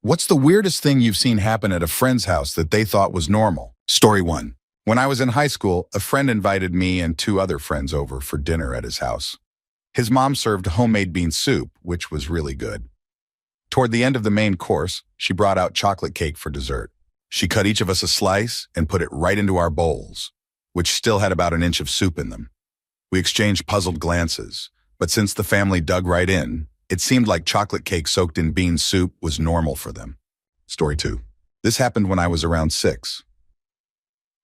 What's the weirdest thing you've seen happen at a friend's house that they thought was normal? Story 1. When I was in high school, a friend invited me and two other friends over for dinner at his house. His mom served homemade bean soup, which was really good. Toward the end of the main course, she brought out chocolate cake for dessert. She cut each of us a slice and put it right into our bowls, which still had about an inch of soup in them. We exchanged puzzled glances, but since the family dug right in, it seemed like chocolate cake soaked in bean soup was normal for them. Story 2. This happened when I was around 6.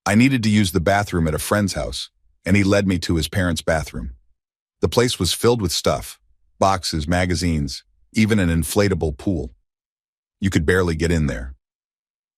I needed to use the bathroom at a friend's house, and he led me to his parents' bathroom. The place was filled with stuff, boxes, magazines, even an inflatable pool. You could barely get in there.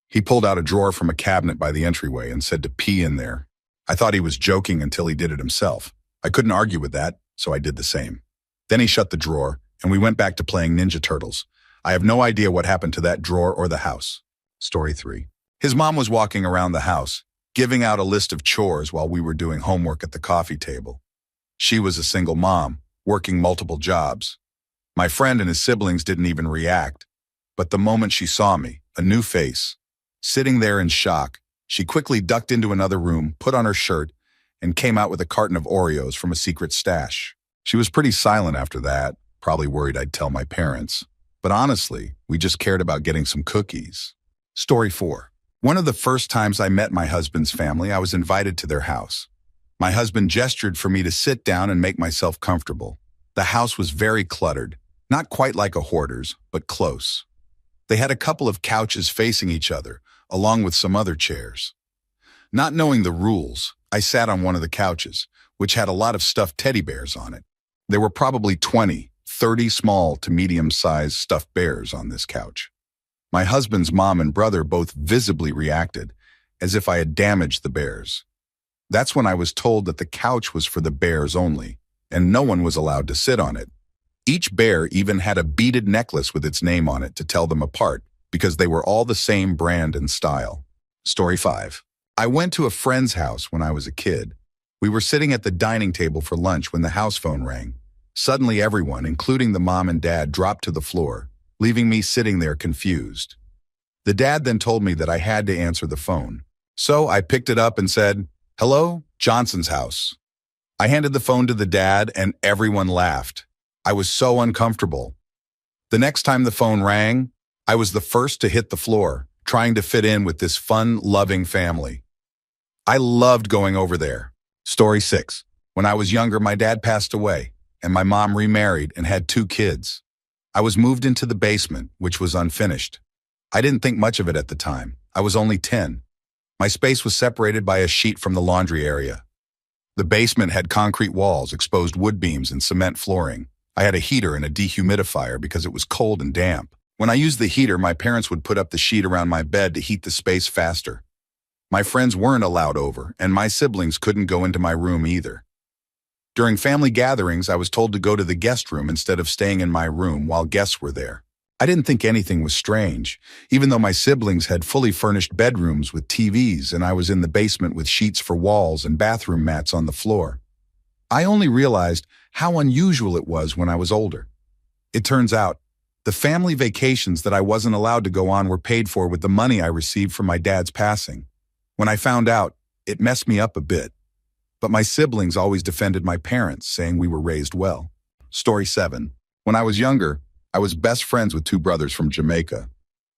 He pulled out a drawer from a cabinet by the entryway and said to pee in there. I thought he was joking until he did it himself. I couldn't argue with that, so I did the same. Then he shut the drawer, and we went back to playing Ninja Turtles. I have no idea what happened to that drawer or the house. Story 3. His mom was walking around the house, giving out a list of chores while we were doing homework at the coffee table. She was a single mom, working multiple jobs. My friend and his siblings didn't even react, but the moment she saw me, a new face, sitting there in shock, she quickly ducked into another room, put on her shirt, and came out with a carton of Oreos from a secret stash. She was pretty silent after that, probably worried I'd tell my parents. But honestly, we just cared about getting some cookies. Story 4. One of the first times I met my husband's family, I was invited to their house. My husband gestured for me to sit down and make myself comfortable. The house was very cluttered, not quite like a hoarder's, but close. They had a couple of couches facing each other, along with some other chairs. Not knowing the rules, I sat on one of the couches, which had a lot of stuffed teddy bears on it. There were probably 30 small to medium-sized stuffed bears on this couch. My husband's mom and brother both visibly reacted, as if I had damaged the bears. That's when I was told that the couch was for the bears only, and no one was allowed to sit on it. Each bear even had a beaded necklace with its name on it to tell them apart, because they were all the same brand and style. Story 5. I went to a friend's house when I was a kid. We were sitting at the dining table for lunch when the house phone rang. Suddenly everyone, including the mom and dad, dropped to the floor, leaving me sitting there confused. The dad then told me that I had to answer the phone. So I picked it up and said, "Hello, Johnson's house." I handed the phone to the dad and everyone laughed. I was so uncomfortable. The next time the phone rang, I was the first to hit the floor, trying to fit in with this fun, loving family. I loved going over there. Story 6. When I was younger, my dad passed away, and my mom remarried and had 2 kids. I was moved into the basement, which was unfinished. I didn't think much of it at the time. I was only 10. My space was separated by a sheet from the laundry area. The basement had concrete walls, exposed wood beams, and cement flooring. I had a heater and a dehumidifier because it was cold and damp. When I used the heater, my parents would put up the sheet around my bed to heat the space faster. My friends weren't allowed over, and my siblings couldn't go into my room either. During family gatherings, I was told to go to the guest room instead of staying in my room while guests were there. I didn't think anything was strange, even though my siblings had fully furnished bedrooms with TVs and I was in the basement with sheets for walls and bathroom mats on the floor. I only realized how unusual it was when I was older. It turns out, the family vacations that I wasn't allowed to go on were paid for with the money I received from my dad's passing. When I found out, it messed me up a bit. But my siblings always defended my parents, saying we were raised well. Story 7. When I was younger, I was best friends with 2 brothers from Jamaica.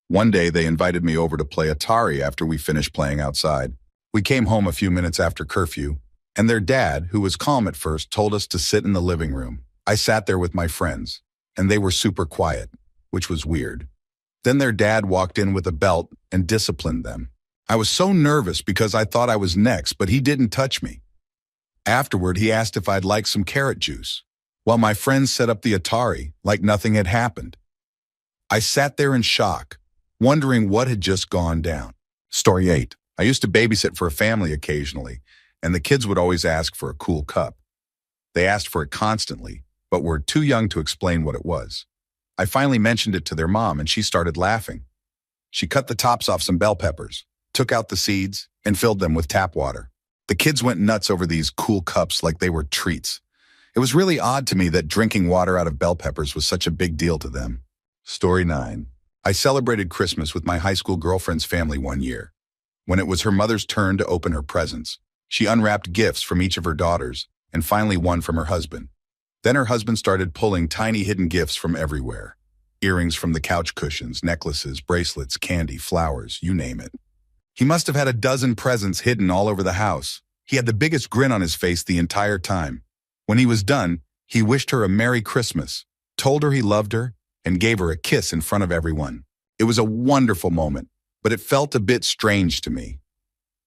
One day, they invited me over to play Atari after we finished playing outside. We came home a few minutes after curfew, and their dad, who was calm at first, told us to sit in the living room. I sat there with my friends, and they were super quiet, which was weird. Then their dad walked in with a belt and disciplined them. I was so nervous because I thought I was next, but he didn't touch me. Afterward, he asked if I'd like some carrot juice, while my friends set up the Atari like nothing had happened. I sat there in shock, wondering what had just gone down. Story 8. I used to babysit for a family occasionally, and the kids would always ask for a cool cup. They asked for it constantly, but were too young to explain what it was. I finally mentioned it to their mom, and she started laughing. She cut the tops off some bell peppers, took out the seeds, and filled them with tap water. The kids went nuts over these cool cups like they were treats. It was really odd to me that drinking water out of bell peppers was such a big deal to them. Story 9. I celebrated Christmas with my high school girlfriend's family one year. When it was her mother's turn to open her presents, she unwrapped gifts from each of her daughters and finally one from her husband. Then her husband started pulling tiny hidden gifts from everywhere. Earrings from the couch cushions, necklaces, bracelets, candy, flowers, you name it. He must have had a dozen presents hidden all over the house. He had the biggest grin on his face the entire time. When he was done, he wished her a Merry Christmas, told her he loved her, and gave her a kiss in front of everyone. It was a wonderful moment, but it felt a bit strange to me.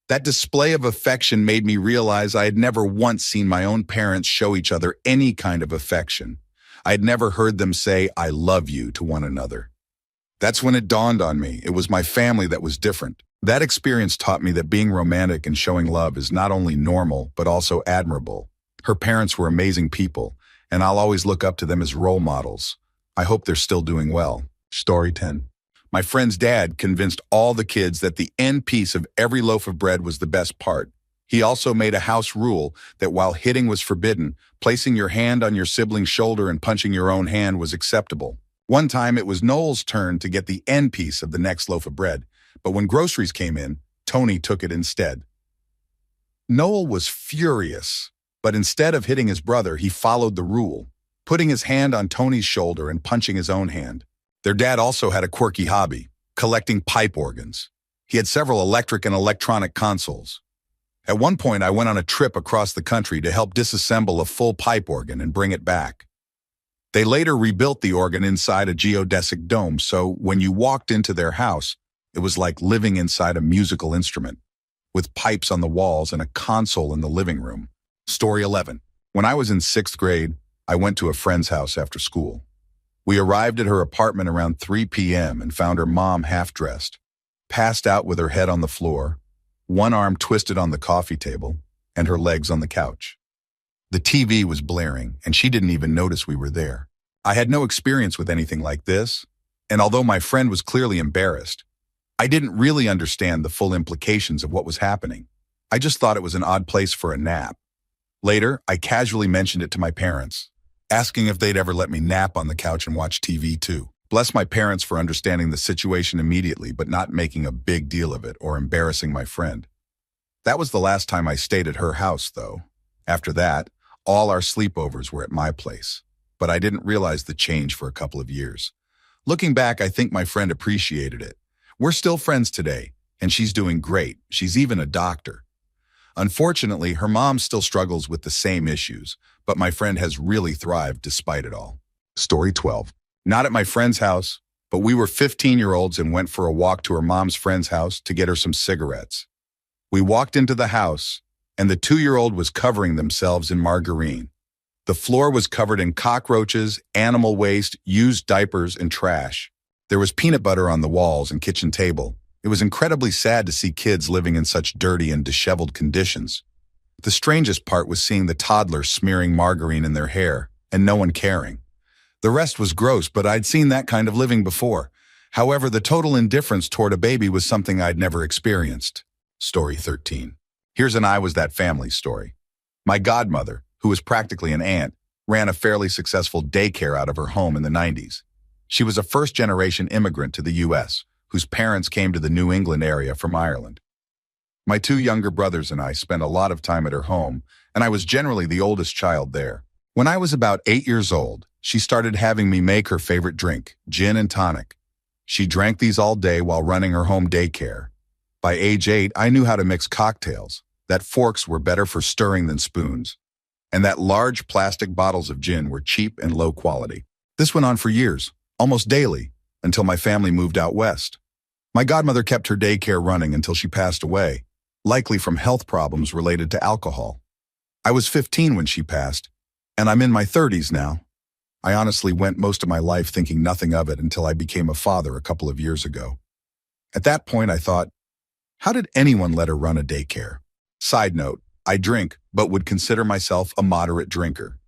That display of affection made me realize I had never once seen my own parents show each other any kind of affection. I had never heard them say, "I love you" to one another. That's when it dawned on me. It was my family that was different. That experience taught me that being romantic and showing love is not only normal, but also admirable. Her parents were amazing people, and I'll always look up to them as role models. I hope they're still doing well. Story 10. My friend's dad convinced all the kids that the end piece of every loaf of bread was the best part. He also made a house rule that while hitting was forbidden, placing your hand on your sibling's shoulder and punching your own hand was acceptable. One time it was Noel's turn to get the end piece of the next loaf of bread, but when groceries came in, Tony took it instead. Noel was furious, but instead of hitting his brother, he followed the rule, putting his hand on Tony's shoulder and punching his own hand. Their dad also had a quirky hobby, collecting pipe organs. He had several electric and electronic consoles. At one point, I went on a trip across the country to help disassemble a full pipe organ and bring it back. They later rebuilt the organ inside a geodesic dome, so when you walked into their house, it was like living inside a musical instrument, with pipes on the walls and a console in the living room. Story 11. When I was in 6th grade, I went to a friend's house after school. We arrived at her apartment around 3 p.m. and found her mom half-dressed, passed out with her head on the floor, one arm twisted on the coffee table, and her legs on the couch. The TV was blaring, and she didn't even notice we were there. I had no experience with anything like this, and although my friend was clearly embarrassed, I didn't really understand the full implications of what was happening. I just thought it was an odd place for a nap. Later, I casually mentioned it to my parents, asking if they'd ever let me nap on the couch and watch TV too. Bless my parents for understanding the situation immediately, but not making a big deal of it or embarrassing my friend. That was the last time I stayed at her house, though. After that, all our sleepovers were at my place, but I didn't realize the change for a couple of years. Looking back, I think my friend appreciated it. We're still friends today, and she's doing great. She's even a doctor. Unfortunately, her mom still struggles with the same issues, but my friend has really thrived despite it all. Story 12. Not at my friend's house, but we were 15-year-olds and went for a walk to her mom's friend's house to get her some cigarettes. We walked into the house, and the 2-year-old was covering themselves in margarine. The floor was covered in cockroaches, animal waste, used diapers, and trash. There was peanut butter on the walls and kitchen table. It was incredibly sad to see kids living in such dirty and disheveled conditions. The strangest part was seeing the toddlers smearing margarine in their hair, and no one caring. The rest was gross, but I'd seen that kind of living before. However, the total indifference toward a baby was something I'd never experienced. Story 13. Here's an I Was That Family story. My godmother, who was practically an aunt, ran a fairly successful daycare out of her home in the 90s. She was a first-generation immigrant to the U.S., whose parents came to the New England area from Ireland. My 2 younger brothers and I spent a lot of time at her home, and I was generally the oldest child there. When I was about 8 years old, she started having me make her favorite drink, gin and tonic. She drank these all day while running her home daycare. By age 8, I knew how to mix cocktails, that forks were better for stirring than spoons, and that large plastic bottles of gin were cheap and low quality. This went on for years, almost daily, until my family moved out west. My godmother kept her daycare running until she passed away, likely from health problems related to alcohol. I was 15 when she passed, and I'm in my 30s now. I honestly went most of my life thinking nothing of it until I became a father a couple of years ago. At that point, I thought, how did anyone let her run a daycare? Side note, I drink, but would consider myself a moderate drinker.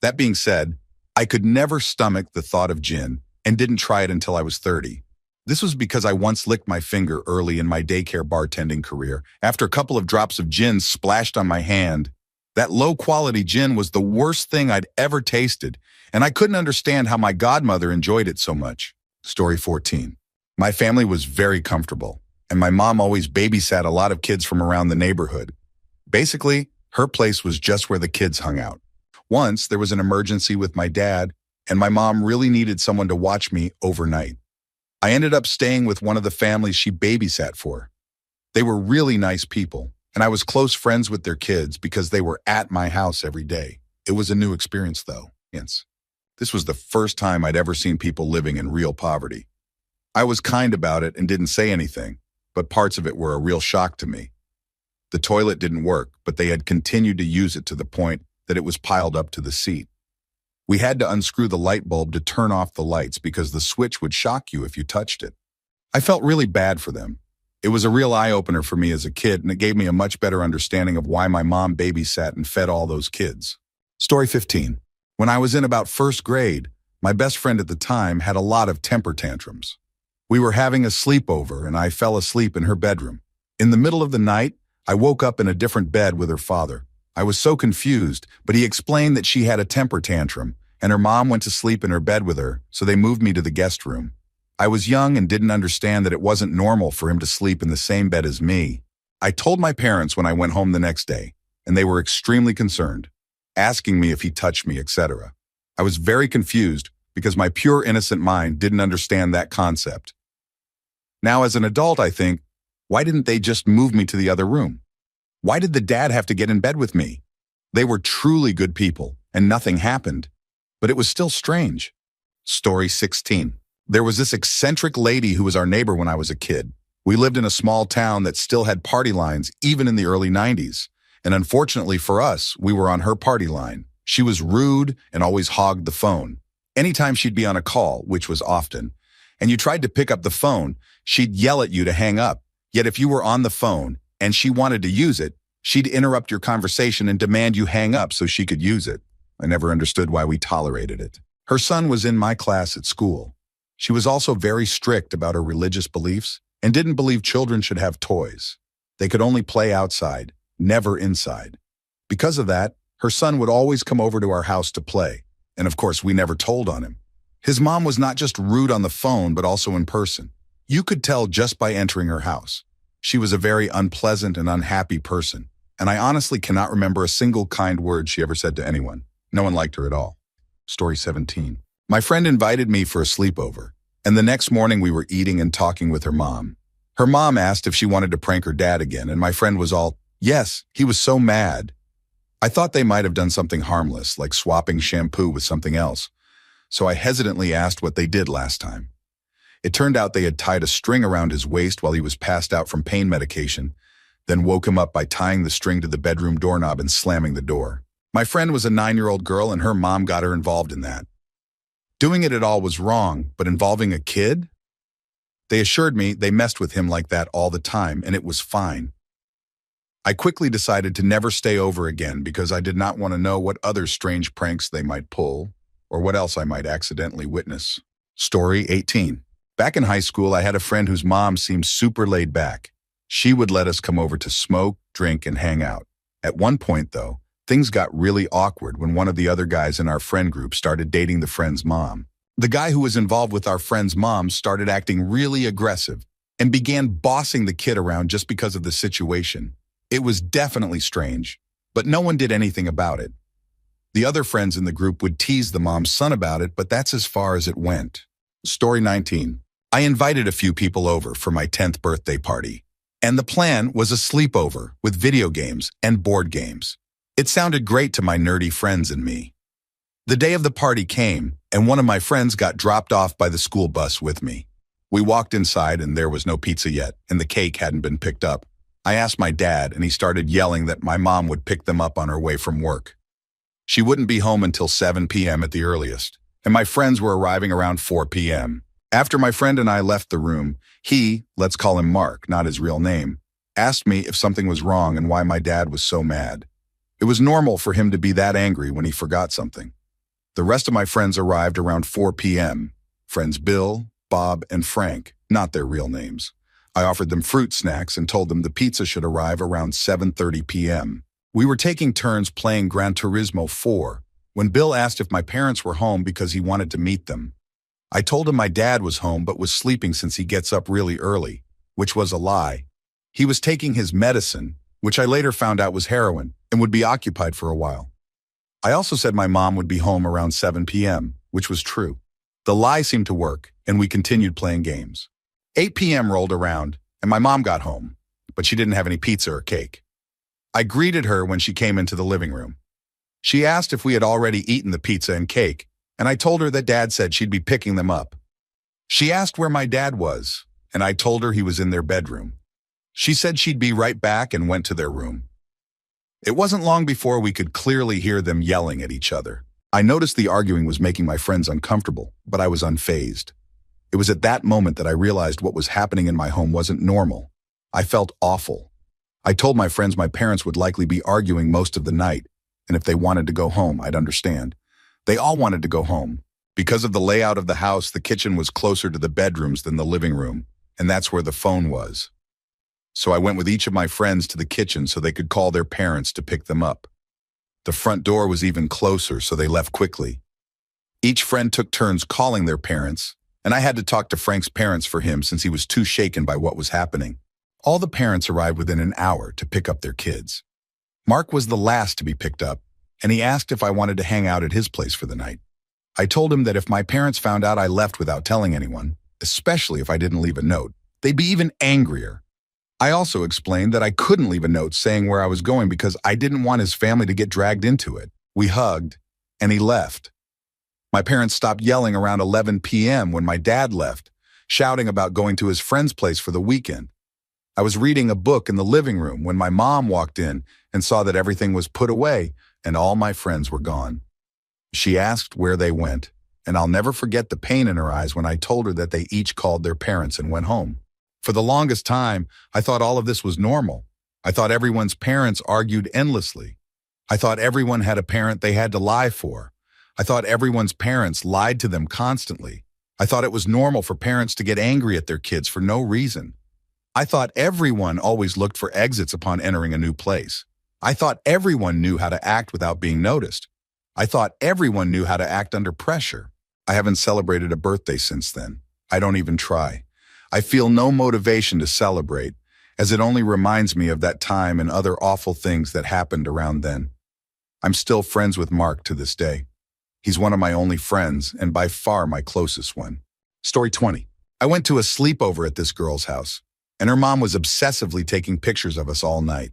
That being said, I could never stomach the thought of gin and didn't try it until I was 30. This was because I once licked my finger early in my daycare bartending career. After a couple of drops of gin splashed on my hand, that low-quality gin was the worst thing I'd ever tasted, and I couldn't understand how my godmother enjoyed it so much. Story 14. My family was very comfortable, and my mom always babysat a lot of kids from around the neighborhood. Basically, her place was just where the kids hung out. Once, there was an emergency with my dad, and my mom really needed someone to watch me overnight. I ended up staying with one of the families she babysat for. They were really nice people, and I was close friends with their kids because they were at my house every day. It was a new experience, though. Yes. This was the first time I'd ever seen people living in real poverty. I was kind about it and didn't say anything, but parts of it were a real shock to me. The toilet didn't work, but they had continued to use it to the point that it was piled up to the seat. We had to unscrew the light bulb to turn off the lights because the switch would shock you if you touched it. I felt really bad for them. It was a real eye-opener for me as a kid, and it gave me a much better understanding of why my mom babysat and fed all those kids. Story 15. When I was in about first grade, my best friend at the time had a lot of temper tantrums. We were having a sleepover, and I fell asleep in her bedroom. In the middle of the night, I woke up in a different bed with her father. I was so confused, but he explained that she had a temper tantrum, and her mom went to sleep in her bed with her, so they moved me to the guest room. I was young and didn't understand that it wasn't normal for him to sleep in the same bed as me. I told my parents when I went home the next day, and they were extremely concerned, asking me if he touched me, etc. I was very confused because my pure innocent mind didn't understand that concept. Now, as an adult, I think, why didn't they just move me to the other room? Why did the dad have to get in bed with me? They were truly good people, and nothing happened. But it was still strange. Story 16. There was this eccentric lady who was our neighbor when I was a kid. We lived in a small town that still had party lines, even in the early 90s. And unfortunately for us, we were on her party line. She was rude and always hogged the phone. Anytime she'd be on a call, which was often, and you tried to pick up the phone, she'd yell at you to hang up. Yet if you were on the phone and she wanted to use it, she'd interrupt your conversation and demand you hang up so she could use it. I never understood why we tolerated it. Her son was in my class at school. She was also very strict about her religious beliefs and didn't believe children should have toys. They could only play outside, never inside. Because of that, her son would always come over to our house to play. And of course, we never told on him. His mom was not just rude on the phone, but also in person. You could tell just by entering her house. She was a very unpleasant and unhappy person, and I honestly cannot remember a single kind word she ever said to anyone. No one liked her at all. Story 17. My friend invited me for a sleepover, and the next morning we were eating and talking with her mom. Her mom asked if she wanted to prank her dad again, and my friend was all, yes, he was so mad. I thought they might have done something harmless, like swapping shampoo with something else, so I hesitantly asked what they did last time. It turned out they had tied a string around his waist while he was passed out from pain medication, then woke him up by tying the string to the bedroom doorknob and slamming the door. My friend was a 9-year-old girl, and her mom got her involved in that. Doing it at all was wrong, but involving a kid? They assured me they messed with him like that all the time, and it was fine. I quickly decided to never stay over again because I did not want to know what other strange pranks they might pull, or what else I might accidentally witness. Story 18. Back in high school, I had a friend whose mom seemed super laid back. She would let us come over to smoke, drink, and hang out. At one point, though, things got really awkward when one of the other guys in our friend group started dating the friend's mom. The guy who was involved with our friend's mom started acting really aggressive and began bossing the kid around just because of the situation. It was definitely strange, but no one did anything about it. The other friends in the group would tease the mom's son about it, but that's as far as it went. Story 19. I invited a few people over for my 10th birthday party, and the plan was a sleepover with video games and board games. It sounded great to my nerdy friends and me. The day of the party came, and one of my friends got dropped off by the school bus with me. We walked inside, and there was no pizza yet, and the cake hadn't been picked up. I asked my dad, and he started yelling that my mom would pick them up on her way from work. She wouldn't be home until 7 p.m. at the earliest, and my friends were arriving around 4 p.m. After my friend and I left the room, he, let's call him Mark, not his real name, asked me if something was wrong and why my dad was so mad. It was normal for him to be that angry when he forgot something. The rest of my friends arrived around 4 p.m. Friends Bill, Bob, and Frank, not their real names. I offered them fruit snacks and told them the pizza should arrive around 7:30 p.m. We were taking turns playing Gran Turismo 4 when Bill asked if my parents were home because he wanted to meet them. I told him my dad was home but was sleeping since he gets up really early, which was a lie. He was taking his medicine, which I later found out was heroin, and would be occupied for a while. I also said my mom would be home around 7 p.m., which was true. The lie seemed to work, and we continued playing games. 8 p.m. rolled around, and my mom got home, but she didn't have any pizza or cake. I greeted her when she came into the living room. She asked if we had already eaten the pizza and cake, and I told her that Dad said she'd be picking them up. She asked where my dad was, and I told her he was in their bedroom. She said she'd be right back and went to their room. It wasn't long before we could clearly hear them yelling at each other. I noticed the arguing was making my friends uncomfortable, but I was unfazed. It was at that moment that I realized what was happening in my home wasn't normal. I felt awful. I told my friends my parents would likely be arguing most of the night, and if they wanted to go home, I'd understand. They all wanted to go home. Because of the layout of the house, the kitchen was closer to the bedrooms than the living room, and that's where the phone was. So I went with each of my friends to the kitchen so they could call their parents to pick them up. The front door was even closer, so they left quickly. Each friend took turns calling their parents, and I had to talk to Frank's parents for him since he was too shaken by what was happening. All the parents arrived within an hour to pick up their kids. Mark was the last to be picked up, and he asked if I wanted to hang out at his place for the night. I told him that if my parents found out I left without telling anyone, especially if I didn't leave a note, they'd be even angrier. I also explained that I couldn't leave a note saying where I was going because I didn't want his family to get dragged into it. We hugged, and he left. My parents stopped yelling around 11 p.m. when my dad left, shouting about going to his friend's place for the weekend. I was reading a book in the living room when my mom walked in and saw that everything was put away and all my friends were gone. She asked where they went, and I'll never forget the pain in her eyes when I told her that they each called their parents and went home. For the longest time, I thought all of this was normal. I thought everyone's parents argued endlessly. I thought everyone had a parent they had to lie for. I thought everyone's parents lied to them constantly. I thought it was normal for parents to get angry at their kids for no reason. I thought everyone always looked for exits upon entering a new place. I thought everyone knew how to act without being noticed. I thought everyone knew how to act under pressure. I haven't celebrated a birthday since then. I don't even try. I feel no motivation to celebrate, as it only reminds me of that time and other awful things that happened around then. I'm still friends with Mark to this day. He's one of my only friends, and by far my closest one. Story 20. I went to a sleepover at this girl's house, and her mom was obsessively taking pictures of us all night.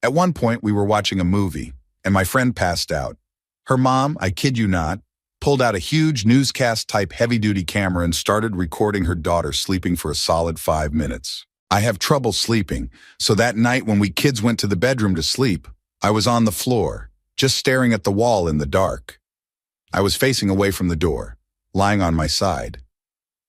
At one point, we were watching a movie, and my friend passed out. Her mom, I kid you not, pulled out a huge newscast-type heavy-duty camera and started recording her daughter sleeping for a solid 5 minutes. I have trouble sleeping, so that night when we kids went to the bedroom to sleep, I was on the floor, just staring at the wall in the dark. I was facing away from the door, lying on my side.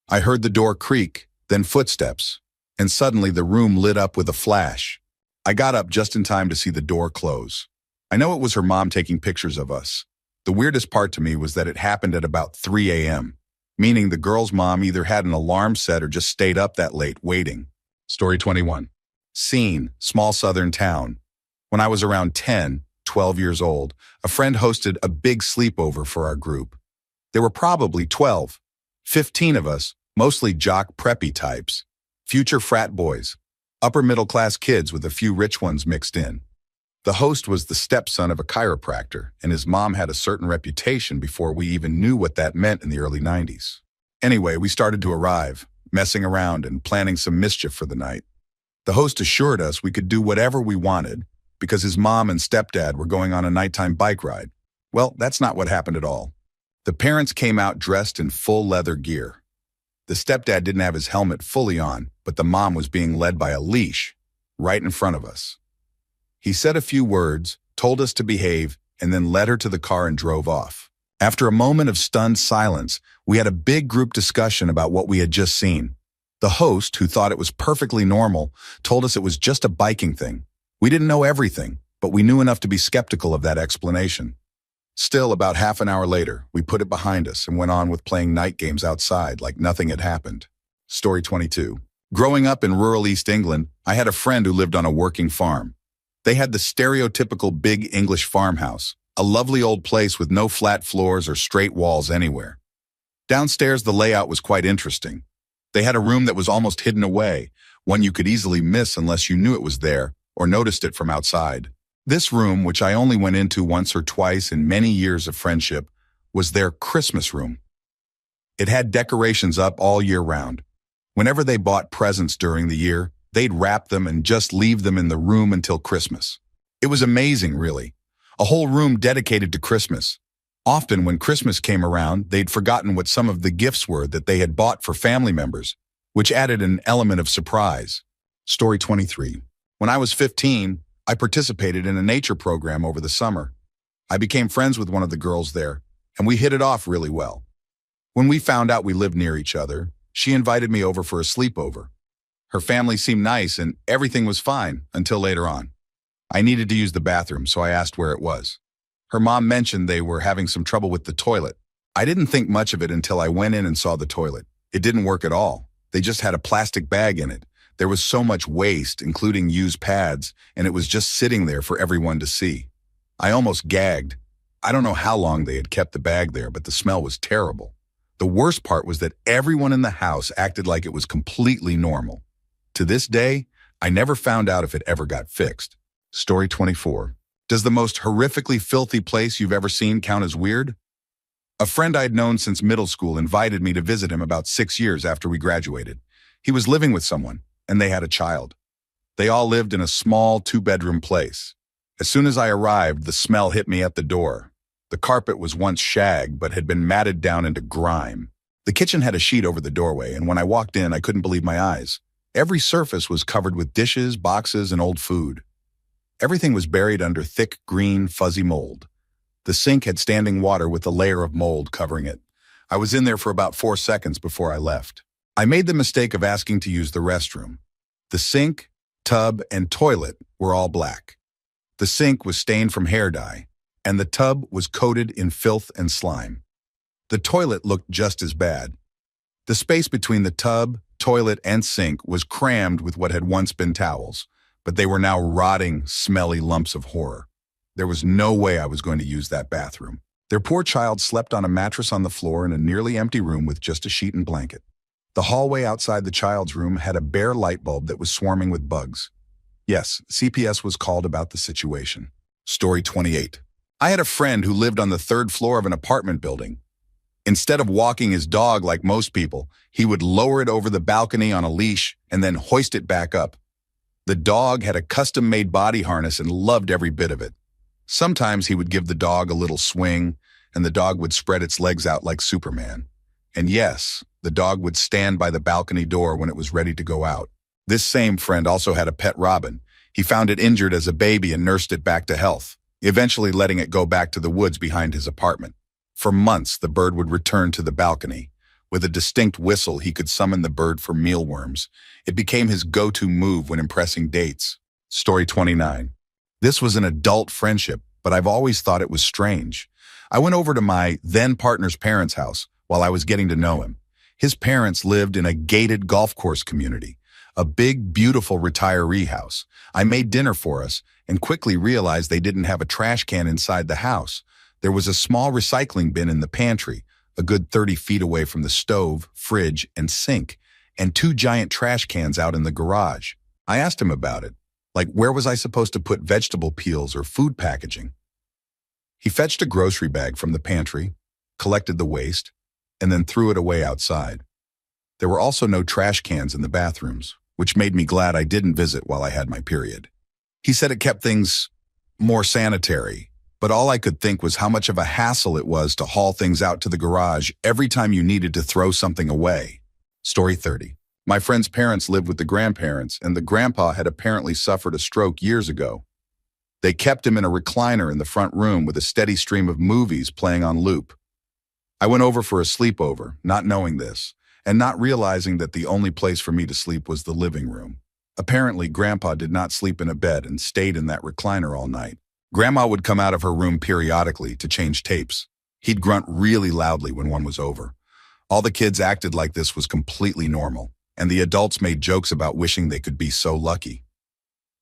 I heard the door creak, then footsteps, and suddenly the room lit up with a flash. I got up just in time to see the door close. I know it was her mom taking pictures of us. The weirdest part to me was that it happened at about 3 a.m., meaning the girl's mom either had an alarm set or just stayed up that late waiting. Story 21. Scene, small southern town. When I was around 10, 12 years old, a friend hosted a big sleepover for our group. There were probably 12, 15 of us, mostly jock preppy types, future frat boys, upper middle class kids with a few rich ones mixed in. The host was the stepson of a chiropractor, and his mom had a certain reputation before we even knew what that meant in the early 90s. Anyway, we started to arrive, messing around and planning some mischief for the night. The host assured us we could do whatever we wanted because his mom and stepdad were going on a nighttime bike ride. Well, that's not what happened at all. The parents came out dressed in full leather gear. The stepdad didn't have his helmet fully on, but the mom was being led by a leash right in front of us. He said a few words, told us to behave, and then led her to the car and drove off. After a moment of stunned silence, we had a big group discussion about what we had just seen. The host, who thought it was perfectly normal, told us it was just a biking thing. We didn't know everything, but we knew enough to be skeptical of that explanation. Still, about half an hour later, we put it behind us and went on with playing night games outside like nothing had happened. Story 22. Growing up in rural East England, I had a friend who lived on a working farm. They had the stereotypical big English farmhouse, a lovely old place with no flat floors or straight walls anywhere. Downstairs, the layout was quite interesting. They had a room that was almost hidden away, one you could easily miss unless you knew it was there or noticed it from outside. This room, which I only went into once or twice in many years of friendship, was their Christmas room. It had decorations up all year round. Whenever they bought presents during the year, they'd wrap them and just leave them in the room until Christmas. It was amazing, really. A whole room dedicated to Christmas. Often when Christmas came around, they'd forgotten what some of the gifts were that they had bought for family members, which added an element of surprise. Story 23. When I was 15, I participated in a nature program over the summer. I became friends with one of the girls there, and we hit it off really well. When we found out we lived near each other, she invited me over for a sleepover. Her family seemed nice and everything was fine until later on. I needed to use the bathroom, so I asked where it was. Her mom mentioned they were having some trouble with the toilet. I didn't think much of it until I went in and saw the toilet. It didn't work at all. They just had a plastic bag in it. There was so much waste, including used pads, and it was just sitting there for everyone to see. I almost gagged. I don't know how long they had kept the bag there, but the smell was terrible. The worst part was that everyone in the house acted like it was completely normal. To this day, I never found out if it ever got fixed. Story 24. Does the most horrifically filthy place you've ever seen count as weird? A friend I'd known since middle school invited me to visit him about 6 years after we graduated. He was living with someone, and they had a child. They all lived in a small 2-bedroom place. As soon as I arrived, the smell hit me at the door. The carpet was once shag, but had been matted down into grime. The kitchen had a sheet over the doorway, and when I walked in, I couldn't believe my eyes. Every surface was covered with dishes, boxes, and old food. Everything was buried under thick, green, fuzzy mold. The sink had standing water with a layer of mold covering it. I was in there for about 4 seconds before I left. I made the mistake of asking to use the restroom. The sink, tub, and toilet were all black. The sink was stained from hair dye, and the tub was coated in filth and slime. The toilet looked just as bad. The space between the tub, toilet, and sink was crammed with what had once been towels, but they were now rotting, smelly lumps of horror. There was no way I was going to use that bathroom. Their poor child slept on a mattress on the floor in a nearly empty room with just a sheet and blanket. The hallway outside the child's room had a bare light bulb that was swarming with bugs. Yes, CPS was called about the situation. Story 28. I had a friend who lived on the 3rd floor of an apartment building. Instead of walking his dog like most people, he would lower it over the balcony on a leash and then hoist it back up. The dog had a custom-made body harness and loved every bit of it. Sometimes he would give the dog a little swing, and the dog would spread its legs out like Superman. And yes, the dog would stand by the balcony door when it was ready to go out. This same friend also had a pet robin. He found it injured as a baby and nursed it back to health, eventually letting it go back to the woods behind his apartment. For months, the bird would return to the balcony. With a distinct whistle, he could summon the bird for mealworms. It became his go-to move when impressing dates. Story 29. This was an adult friendship, but I've always thought it was strange. I went over to my then-partner's parents' house while I was getting to know him. His parents lived in a gated golf course community, a big, beautiful retiree house. I made dinner for us and quickly realized they didn't have a trash can inside the house. There was a small recycling bin in the pantry, a good 30 feet away from the stove, fridge, and sink, and 2 giant trash cans out in the garage. I asked him about it, like where was I supposed to put vegetable peels or food packaging? He fetched a grocery bag from the pantry, collected the waste, and then threw it away outside. There were also no trash cans in the bathrooms, which made me glad I didn't visit while I had my period. He said it kept things more sanitary, but all I could think was how much of a hassle it was to haul things out to the garage every time you needed to throw something away. Story 30. My friend's parents lived with the grandparents, and the grandpa had apparently suffered a stroke years ago. They kept him in a recliner in the front room with a steady stream of movies playing on loop. I went over for a sleepover, not knowing this, and not realizing that the only place for me to sleep was the living room. Apparently, Grandpa did not sleep in a bed and stayed in that recliner all night. Grandma would come out of her room periodically to change tapes. He'd grunt really loudly when one was over. All the kids acted like this was completely normal, and the adults made jokes about wishing they could be so lucky.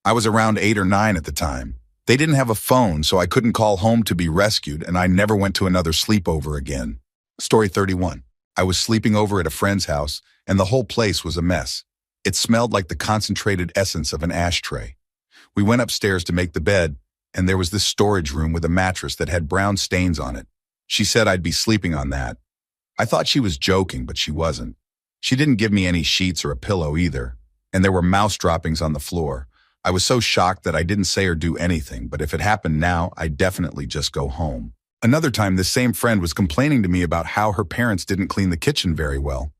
I was around 8 or 9 at the time. They didn't have a phone, so I couldn't call home to be rescued, and I never went to another sleepover again. Story 31. I was sleeping over at a friend's house, and the whole place was a mess. It smelled like the concentrated essence of an ashtray. We went upstairs to make the bed, and there was this storage room with a mattress that had brown stains on it. She said I'd be sleeping on that. I thought she was joking, but she wasn't. She didn't give me any sheets or a pillow either, and there were mouse droppings on the floor. I was so shocked that I didn't say or do anything, but if it happened now, I'd definitely just go home. Another time, this same friend was complaining to me about how her parents didn't clean the kitchen very well.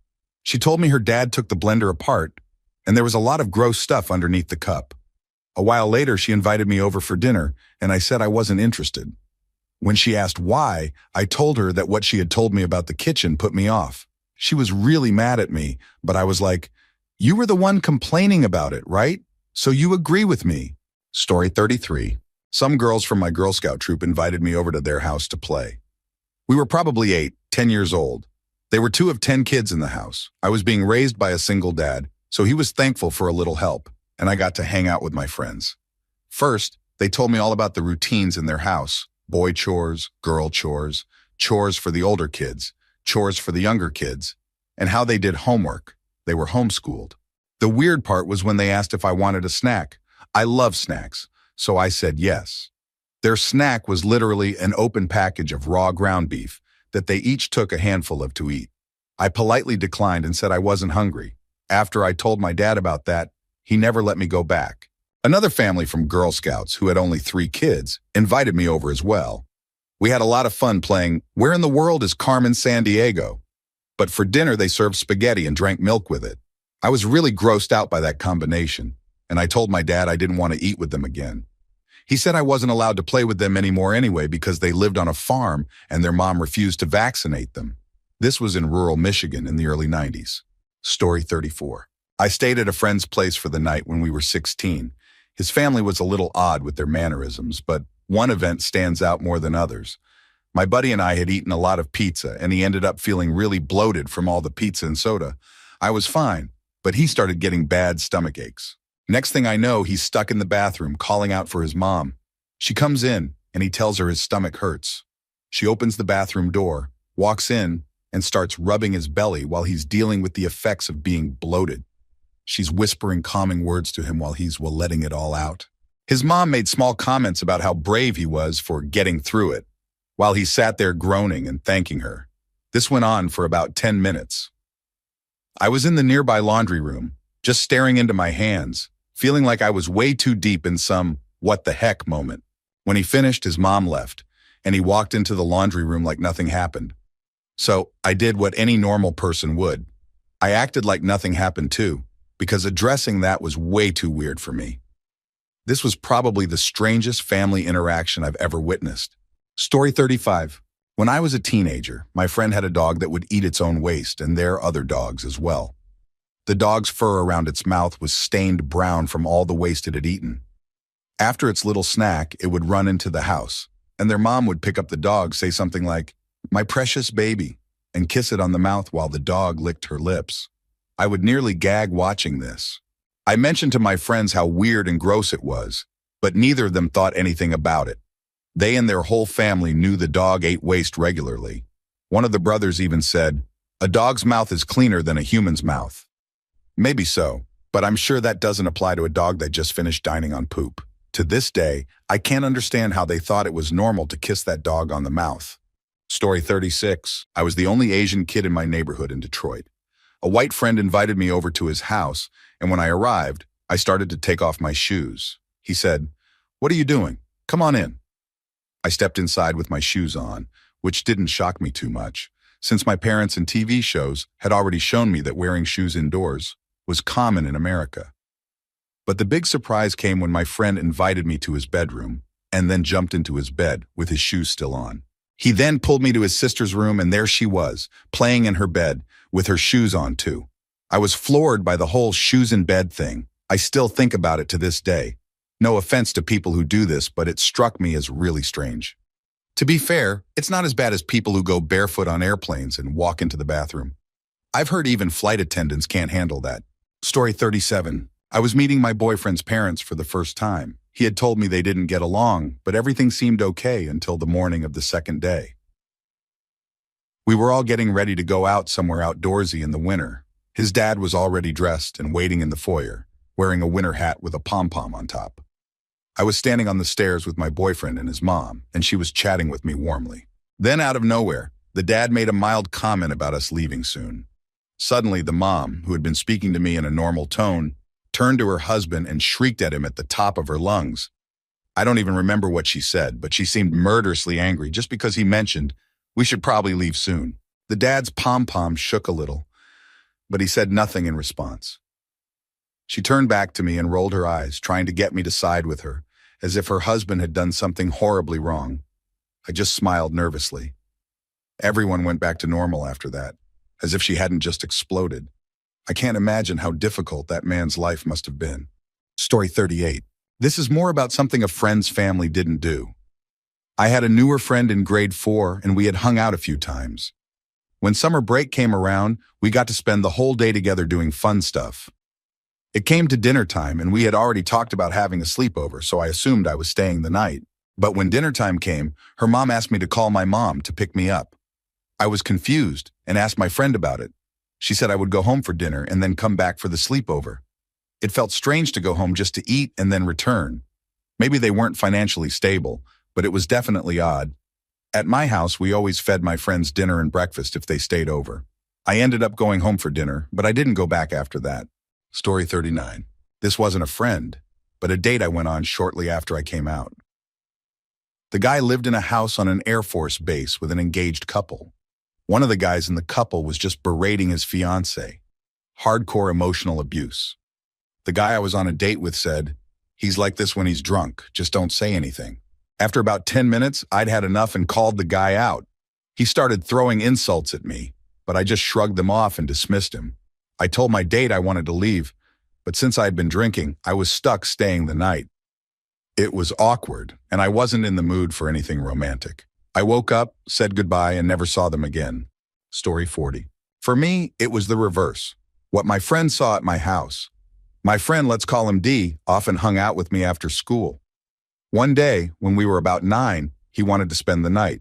She told me her dad took the blender apart, and there was a lot of gross stuff underneath the cup. A while later, she invited me over for dinner, and I said I wasn't interested. When she asked why, I told her that what she had told me about the kitchen put me off. She was really mad at me, but I was like, "You were the one complaining about it, right? So you agree with me." Story 33. Some girls from my Girl Scout troop invited me over to their house to play. We were probably 8, 10 years old. They were 2 of 10 kids in the house. I was being raised by a single dad, so he was thankful for a little help, and I got to hang out with my friends. First, they told me all about the routines in their house: boy chores, girl chores, chores for the older kids, chores for the younger kids, and how they did homework. They were homeschooled. The weird part was when they asked if I wanted a snack. I love snacks, so I said yes. Their snack was literally an open package of raw ground beef that they each took a handful of to eat. I politely declined and said I wasn't hungry. After I told my dad about that, he never let me go back. Another family from Girl Scouts, who had only 3 kids, invited me over as well. We had a lot of fun playing Where in the World is Carmen Sandiego? But for dinner, they served spaghetti and drank milk with it. I was really grossed out by that combination, and I told my dad I didn't want to eat with them again. He said I wasn't allowed to play with them anymore anyway because they lived on a farm and their mom refused to vaccinate them. This was in rural Michigan in the early 90s. Story 34. I stayed at a friend's place for the night when we were 16. His family was a little odd with their mannerisms, but one event stands out more than others. My buddy and I had eaten a lot of pizza, and he ended up feeling really bloated from all the pizza and soda. I was fine, but he started getting bad stomach aches. Next thing I know, he's stuck in the bathroom calling out for his mom. She comes in, and he tells her his stomach hurts. She opens the bathroom door, walks in, and starts rubbing his belly while he's dealing with the effects of being bloated. She's whispering calming words to him while he's letting it all out. His mom made small comments about how brave he was for getting through it, while he sat there groaning and thanking her. This went on for about 10 minutes. I was in the nearby laundry room, just staring into my hands, feeling like I was way too deep in some what the heck moment. When he finished, his mom left, and he walked into the laundry room like nothing happened. So I did what any normal person would. I acted like nothing happened too, because addressing that was way too weird for me. This was probably the strangest family interaction I've ever witnessed. Story 35. When I was a teenager, my friend had a dog that would eat its own waste, and there are other dogs as well. The dog's fur around its mouth was stained brown from all the waste it had eaten. After its little snack, it would run into the house, and their mom would pick up the dog, say something like, "My precious baby," and kiss it on the mouth while the dog licked her lips. I would nearly gag watching this. I mentioned to my friends how weird and gross it was, but neither of them thought anything about it. They and their whole family knew the dog ate waste regularly. One of the brothers even said, "A dog's mouth is cleaner than a human's mouth." Maybe so, but I'm sure that doesn't apply to a dog that just finished dining on poop. To this day, I can't understand how they thought it was normal to kiss that dog on the mouth. Story 36. I was the only Asian kid in my neighborhood in Detroit. A white friend invited me over to his house, and when I arrived, I started to take off my shoes. He said, "What are you doing? Come on in." I stepped inside with my shoes on, which didn't shock me too much, since my parents and TV shows had already shown me that wearing shoes indoors was common in America. But the big surprise came when my friend invited me to his bedroom and then jumped into his bed with his shoes still on. He then pulled me to his sister's room, and there she was, playing in her bed with her shoes on too. I was floored by the whole shoes in bed thing. I still think about it to this day. No offense to people who do this, but it struck me as really strange. To be fair, it's not as bad as people who go barefoot on airplanes and walk into the bathroom. I've heard even flight attendants can't handle that. Story 37. I was meeting my boyfriend's parents for the first time. He had told me they didn't get along, but everything seemed okay until the morning of the second day. We were all getting ready to go out somewhere outdoorsy in the winter. His dad was already dressed and waiting in the foyer, wearing a winter hat with a pom-pom on top. I was standing on the stairs with my boyfriend and his mom, and she was chatting with me warmly. Then, out of nowhere, the dad made a mild comment about us leaving soon. Suddenly, the mom, who had been speaking to me in a normal tone, turned to her husband and shrieked at him at the top of her lungs. I don't even remember what she said, but she seemed murderously angry just because he mentioned we should probably leave soon. The dad's pom-pom shook a little, but he said nothing in response. She turned back to me and rolled her eyes, trying to get me to side with her, as if her husband had done something horribly wrong. I just smiled nervously. Everyone went back to normal after that, as if she hadn't just exploded. I can't imagine how difficult that man's life must have been. Story 38. This is more about something a friend's family didn't do. I had a newer friend in grade 4, and we had hung out a few times. When summer break came around, we got to spend the whole day together doing fun stuff. It came to dinner time, and we had already talked about having a sleepover, so I assumed I was staying the night. But when dinner time came, her mom asked me to call my mom to pick me up. I was confused and asked my friend about it. She said I would go home for dinner and then come back for the sleepover. It felt strange to go home just to eat and then return. Maybe they weren't financially stable, but it was definitely odd. At my house, we always fed my friends dinner and breakfast if they stayed over. I ended up going home for dinner, but I didn't go back after that. Story 39. This wasn't a friend, but a date I went on shortly after I came out. The guy lived in a house on an Air Force base with an engaged couple. One of the guys in the couple was just berating his fiancée. Hardcore emotional abuse. The guy I was on a date with said, "He's like this when he's drunk, just don't say anything." After about 10 minutes, I'd had enough and called the guy out. He started throwing insults at me, but I just shrugged them off and dismissed him. I told my date I wanted to leave, but since I'd been drinking, I was stuck staying the night. It was awkward, and I wasn't in the mood for anything romantic. I woke up, said goodbye, and never saw them again. Story 40. For me, it was the reverse. What my friend saw at my house. My friend, let's call him D, often hung out with me after school. One day, when we were about 9, he wanted to spend the night.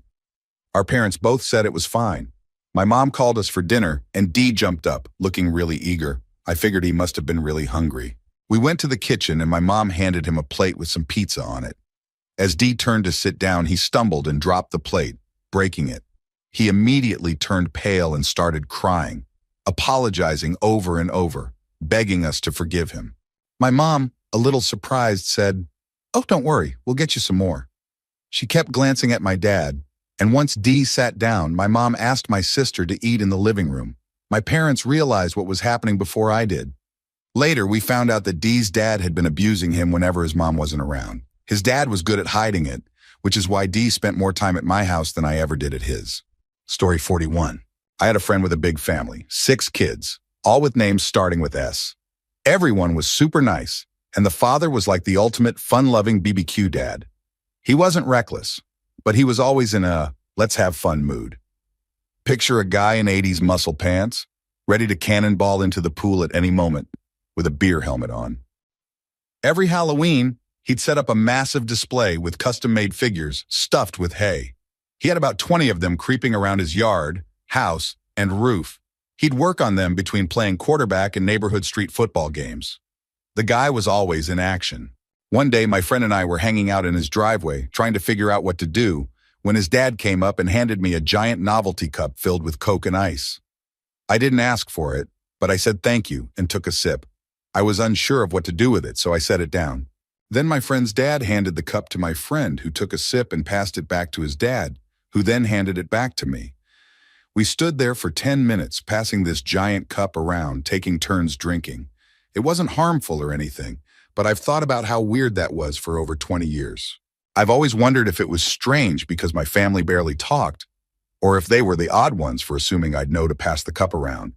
Our parents both said it was fine. My mom called us for dinner, and D jumped up, looking really eager. I figured he must have been really hungry. We went to the kitchen, and my mom handed him a plate with some pizza on it. As D turned to sit down, he stumbled and dropped the plate, breaking it. He immediately turned pale and started crying, apologizing over and over, begging us to forgive him. My mom, a little surprised, said, "Oh, don't worry, we'll get you some more." She kept glancing at my dad, and once D sat down, my mom asked my sister to eat in the living room. My parents realized what was happening before I did. Later, we found out that D's dad had been abusing him whenever his mom wasn't around. His dad was good at hiding it, which is why D spent more time at my house than I ever did at his. Story 41. I had a friend with a big family, 6 kids, all with names starting with S. Everyone was super nice, and the father was like the ultimate fun-loving BBQ dad. He wasn't reckless, but he was always in a let's have fun mood. Picture a guy in 80s muscle pants, ready to cannonball into the pool at any moment, with a beer helmet on. Every Halloween, he'd set up a massive display with custom-made figures stuffed with hay. He had about 20 of them creeping around his yard, house, and roof. He'd work on them between playing quarterback and neighborhood street football games. The guy was always in action. One day, my friend and I were hanging out in his driveway, trying to figure out what to do, when his dad came up and handed me a giant novelty cup filled with Coke and ice. I didn't ask for it, but I said thank you and took a sip. I was unsure of what to do with it, so I set it down. Then my friend's dad handed the cup to my friend, who took a sip and passed it back to his dad, who then handed it back to me. We stood there for 10 minutes, passing this giant cup around, taking turns drinking. It wasn't harmful or anything, but I've thought about how weird that was for over 20 years. I've always wondered if it was strange because my family barely talked, or if they were the odd ones for assuming I'd know to pass the cup around.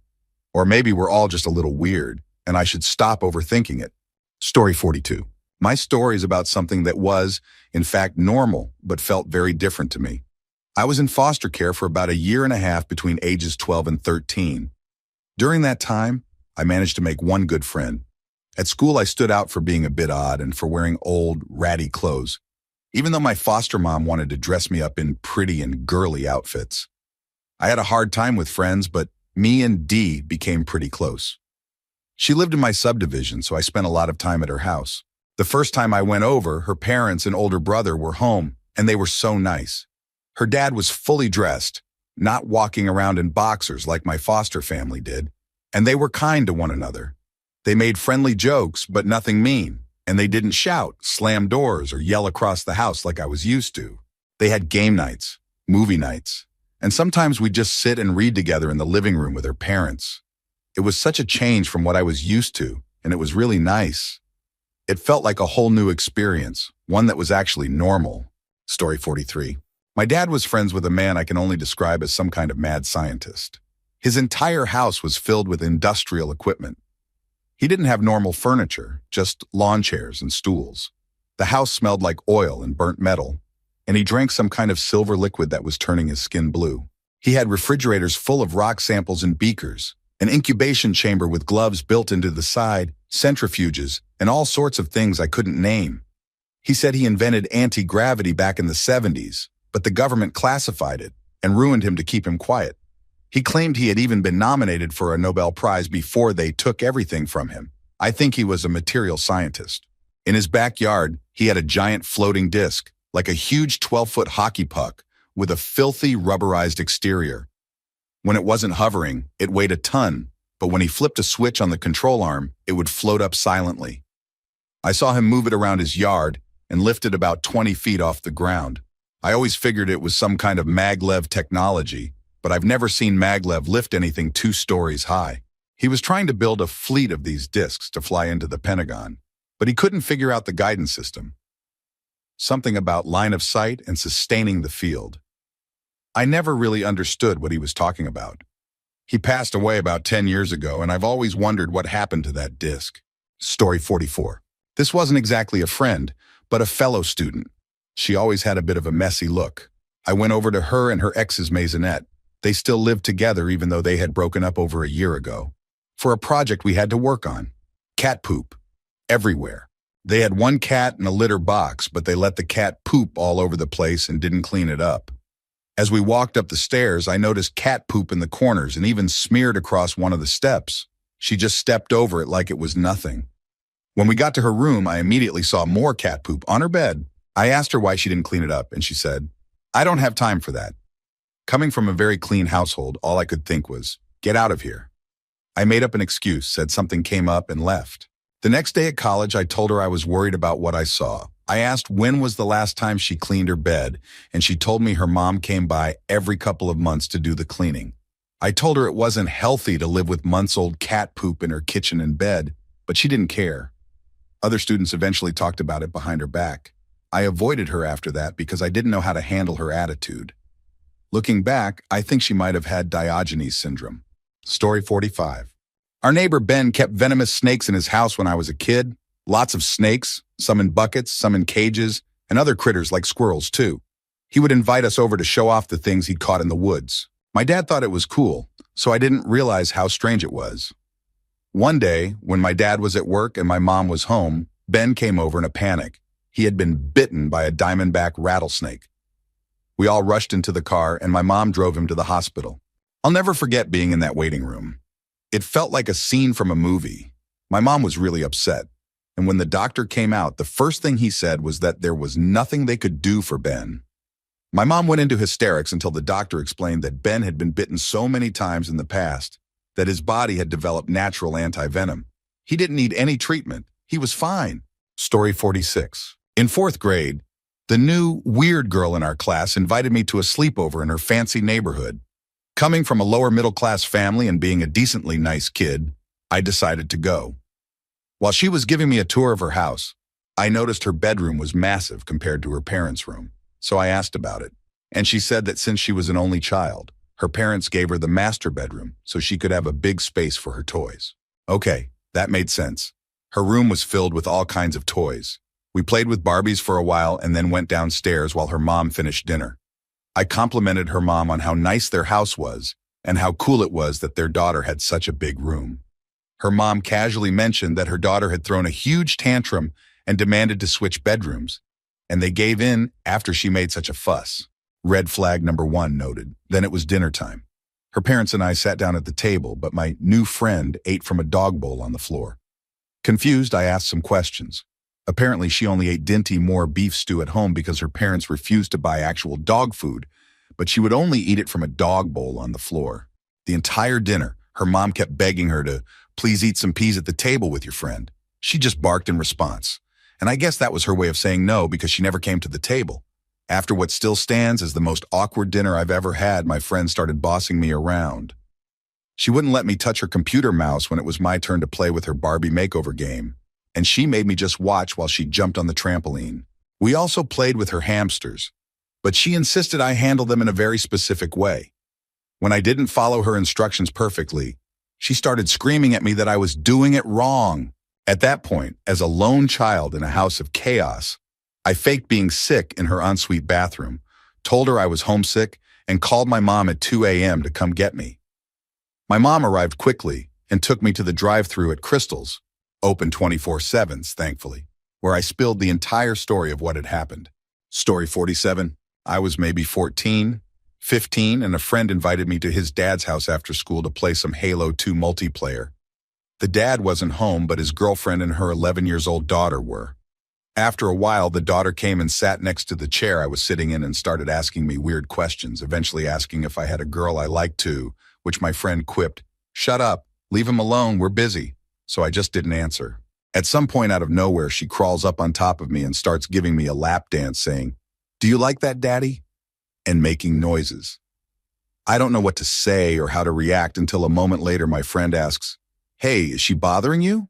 Or maybe we're all just a little weird, and I should stop overthinking it. Story 42. My story is about something that was, in fact, normal, but felt very different to me. I was in foster care for about a year and a half between ages 12 and 13. During that time, I managed to make one good friend. At school, I stood out for being a bit odd and for wearing old, ratty clothes, even though my foster mom wanted to dress me up in pretty and girly outfits. I had a hard time with friends, but me and Dee became pretty close. She lived in my subdivision, so I spent a lot of time at her house. The first time I went over, her parents and older brother were home, and they were so nice. Her dad was fully dressed, not walking around in boxers like my foster family did, and they were kind to one another. They made friendly jokes, but nothing mean, and they didn't shout, slam doors, or yell across the house like I was used to. They had game nights, movie nights, and sometimes we'd just sit and read together in the living room with her parents. It was such a change from what I was used to, and it was really nice. It felt like a whole new experience, one that was actually normal. Story 43. My dad was friends with a man I can only describe as some kind of mad scientist. His entire house was filled with industrial equipment. He didn't have normal furniture, just lawn chairs and stools. The house smelled like oil and burnt metal, and he drank some kind of silver liquid that was turning his skin blue. He had refrigerators full of rock samples and beakers, an incubation chamber with gloves built into the side, centrifuges, and all sorts of things I couldn't name. He said he invented anti-gravity back in the 70s, but the government classified it and ruined him to keep him quiet. He claimed he had even been nominated for a Nobel Prize before they took everything from him. I think he was a material scientist. In his backyard, he had a giant floating disc, like a huge 12-foot hockey puck, with a filthy rubberized exterior. When it wasn't hovering, it weighed a ton, but when he flipped a switch on the control arm, it would float up silently. I saw him move it around his yard and lift it about 20 feet off the ground. I always figured it was some kind of maglev technology, but I've never seen maglev lift anything 2 stories high. He was trying to build a fleet of these discs to fly into the Pentagon, but he couldn't figure out the guidance system. Something about line of sight and sustaining the field. I never really understood what he was talking about. He passed away about 10 years ago, and I've always wondered what happened to that disc. Story 44. This wasn't exactly a friend, but a fellow student. She always had a bit of a messy look. I went over to her and her ex's maisonette. They still lived together even though they had broken up over a year ago. For a project we had to work on. Cat poop. Everywhere. They had one cat in a litter box, but they let the cat poop all over the place and didn't clean it up. As we walked up the stairs, I noticed cat poop in the corners and even smeared across one of the steps. She just stepped over it like it was nothing. When we got to her room, I immediately saw more cat poop on her bed. I asked her why she didn't clean it up, and she said, "I don't have time for that." Coming from a very clean household, all I could think was, "Get out of here." I made up an excuse, said something came up, and left. The next day at college, I told her I was worried about what I saw. I asked when was the last time she cleaned her bed, and she told me her mom came by every couple of months to do the cleaning. I told her it wasn't healthy to live with months-old cat poop in her kitchen and bed, but she didn't care. Other students eventually talked about it behind her back. I avoided her after that because I didn't know how to handle her attitude. Looking back, I think she might have had Diogenes syndrome. Story 45. Our neighbor Ben kept venomous snakes in his house when I was a kid. Lots of snakes, some in buckets, some in cages, and other critters like squirrels too. He would invite us over to show off the things he'd caught in the woods. My dad thought it was cool, so I didn't realize how strange it was. One day, when my dad was at work and my mom was home, Ben came over in a panic. He had been bitten by a diamondback rattlesnake. We all rushed into the car and my mom drove him to the hospital. I'll never forget being in that waiting room. It felt like a scene from a movie. My mom was really upset. And when the doctor came out, the first thing he said was that there was nothing they could do for Ben. My mom went into hysterics until the doctor explained that Ben had been bitten so many times in the past that his body had developed natural anti-venom. He didn't need any treatment. He was fine. Story 46. In 4th grade, the new weird girl in our class invited me to a sleepover in her fancy neighborhood. Coming from a lower middle-class family and being a decently nice kid, I decided to go. While she was giving me a tour of her house, I noticed her bedroom was massive compared to her parents' room, so I asked about it. And she said that since she was an only child, her parents gave her the master bedroom so she could have a big space for her toys. Okay, that made sense. Her room was filled with all kinds of toys. We played with Barbies for a while and then went downstairs while her mom finished dinner. I complimented her mom on how nice their house was and how cool it was that their daughter had such a big room. Her mom casually mentioned that her daughter had thrown a huge tantrum and demanded to switch bedrooms, and they gave in after she made such a fuss. Red flag number 1 noted. Then it was dinner time. Her parents and I sat down at the table, but my new friend ate from a dog bowl on the floor. Confused, I asked some questions. Apparently, she only ate Dinty Moore beef stew at home because her parents refused to buy actual dog food, but she would only eat it from a dog bowl on the floor. The entire dinner, her mom kept begging her to please eat some peas at the table with your friend. She just barked in response. And I guess that was her way of saying no because she never came to the table. After what still stands as the most awkward dinner I've ever had, my friend started bossing me around. She wouldn't let me touch her computer mouse when it was my turn to play with her Barbie makeover game, and she made me just watch while she jumped on the trampoline. We also played with her hamsters, but she insisted I handle them in a very specific way. When I didn't follow her instructions perfectly, she started screaming at me that I was doing it wrong. At that point, as a lone child in a house of chaos, I faked being sick in her ensuite bathroom, told her I was homesick, and called my mom at 2 a.m. to come get me. My mom arrived quickly and took me to the drive-thru at Crystal's, open 24/7, thankfully, where I spilled the entire story of what had happened. Story 47. I was maybe 14, 15, and a friend invited me to his dad's house after school to play some Halo 2 multiplayer. The dad wasn't home, but his girlfriend and her 11-year-old daughter were. After a while, the daughter came and sat next to the chair I was sitting in and started asking me weird questions, eventually asking if I had a girl I liked too, which my friend quipped, "Shut up, leave him alone, we're busy." So I just didn't answer. At some point out of nowhere, she crawls up on top of me and starts giving me a lap dance saying, "Do you like that, Daddy?" and making noises. I don't know what to say or how to react until a moment later my friend asks, "Hey, is she bothering you?"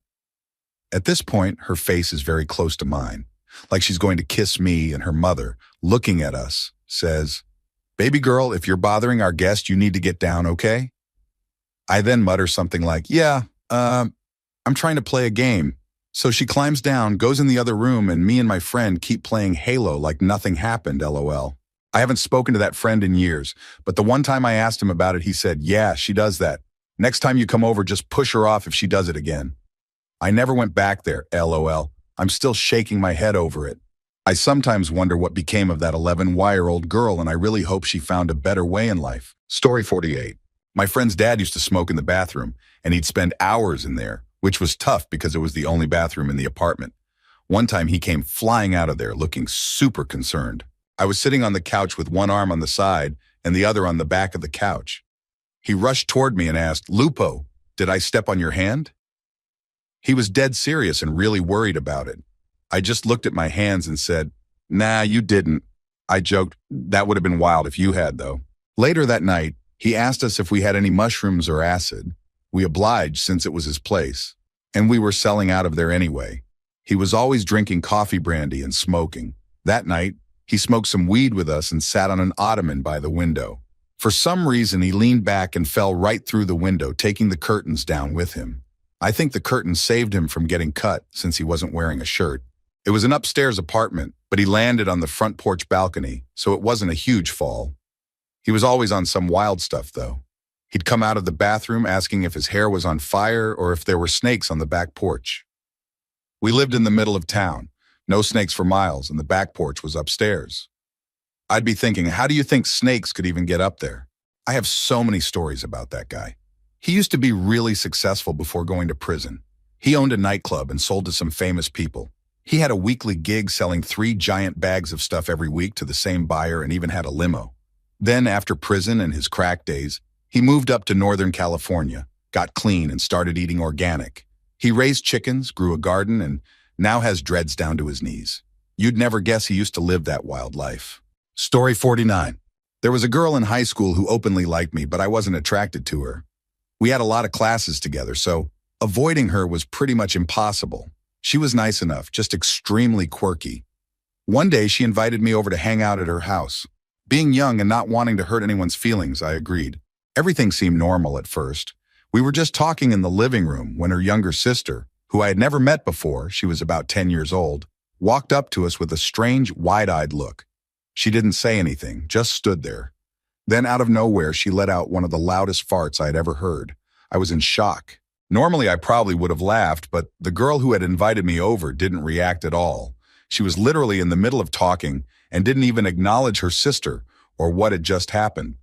At this point, her face is very close to mine, like she's going to kiss me, and her mother, looking at us, says, "Baby girl, if you're bothering our guest, you need to get down, okay?" I then mutter something like, "Yeah, I'm trying to play a game." So she climbs down, goes in the other room, and me and my friend keep playing Halo like nothing happened, LOL. I haven't spoken to that friend in years, but the one time I asked him about it, he said, "Yeah, she does that. Next time you come over, just push her off if she does it again." I never went back there, LOL. I'm still shaking my head over it. I sometimes wonder what became of that 11-year-old girl, and I really hope she found a better way in life. Story 48. My friend's dad used to smoke in the bathroom, and he'd spend hours in there, which was tough because it was the only bathroom in the apartment. One time he came flying out of there looking super concerned. I was sitting on the couch with one arm on the side and the other on the back of the couch. He rushed toward me and asked, "Lupo, did I step on your hand?" He was dead serious and really worried about it. I just looked at my hands and said, "Nah, you didn't." I joked, "That would have been wild if you had, though." Later that night, he asked us if we had any mushrooms or acid. We obliged since it was his place, and we were selling out of there anyway. He was always drinking coffee brandy and smoking. That night, he smoked some weed with us and sat on an ottoman by the window. For some reason, he leaned back and fell right through the window, taking the curtains down with him. I think the curtains saved him from getting cut since he wasn't wearing a shirt. It was an upstairs apartment, but he landed on the front porch balcony, so it wasn't a huge fall. He was always on some wild stuff, though. He'd come out of the bathroom asking if his hair was on fire or if there were snakes on the back porch. We lived in the middle of town, no snakes for miles, and the back porch was upstairs. I'd be thinking, how do you think snakes could even get up there? I have so many stories about that guy. He used to be really successful before going to prison. He owned a nightclub and sold to some famous people. He had a weekly gig selling 3 giant bags of stuff every week to the same buyer and even had a limo. Then, after prison and his crack days, he moved up to Northern California, got clean, and started eating organic. He raised chickens, grew a garden, and now has dreads down to his knees. You'd never guess he used to live that wild life. Story 49. There was a girl in high school who openly liked me, but I wasn't attracted to her. We had a lot of classes together, so avoiding her was pretty much impossible. She was nice enough, just extremely quirky. One day, she invited me over to hang out at her house. Being young and not wanting to hurt anyone's feelings, I agreed. Everything seemed normal at first. We were just talking in the living room when her younger sister, who I had never met before, she was about 10 years old, walked up to us with a strange, wide-eyed look. She didn't say anything, just stood there. Then out of nowhere, she let out one of the loudest farts I'd ever heard. I was in shock. Normally, I probably would have laughed, but the girl who had invited me over didn't react at all. She was literally in the middle of talking and didn't even acknowledge her sister or what had just happened.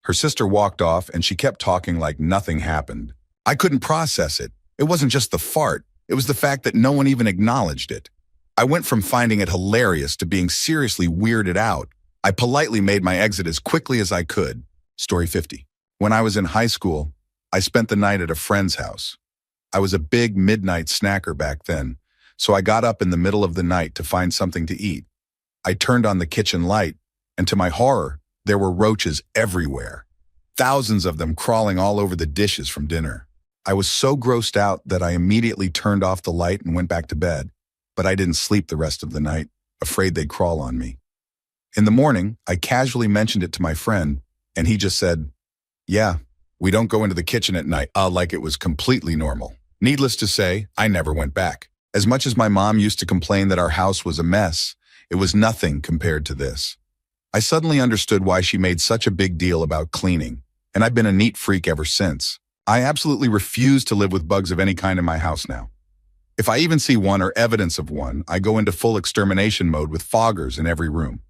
Her sister walked off and she kept talking like nothing happened. I couldn't process it. It wasn't just the fart. It was the fact that no one even acknowledged it. I went from finding it hilarious to being seriously weirded out. I politely made my exit as quickly as I could. Story 50. When I was in high school, I spent the night at a friend's house. I was a big midnight snacker back then, so I got up in the middle of the night to find something to eat. I turned on the kitchen light, and to my horror, there were roaches everywhere. Thousands of them crawling all over the dishes from dinner. I was so grossed out that I immediately turned off the light and went back to bed, but I didn't sleep the rest of the night, afraid they'd crawl on me. In the morning, I casually mentioned it to my friend, and he just said, "Yeah, we don't go into the kitchen at night," like it was completely normal. Needless to say, I never went back. As much as my mom used to complain that our house was a mess, it was nothing compared to this. I suddenly understood why she made such a big deal about cleaning, and I've been a neat freak ever since. I absolutely refuse to live with bugs of any kind in my house now. If I even see one or evidence of one, I go into full extermination mode with foggers in every room.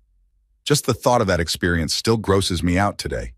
Just the thought of that experience still grosses me out today.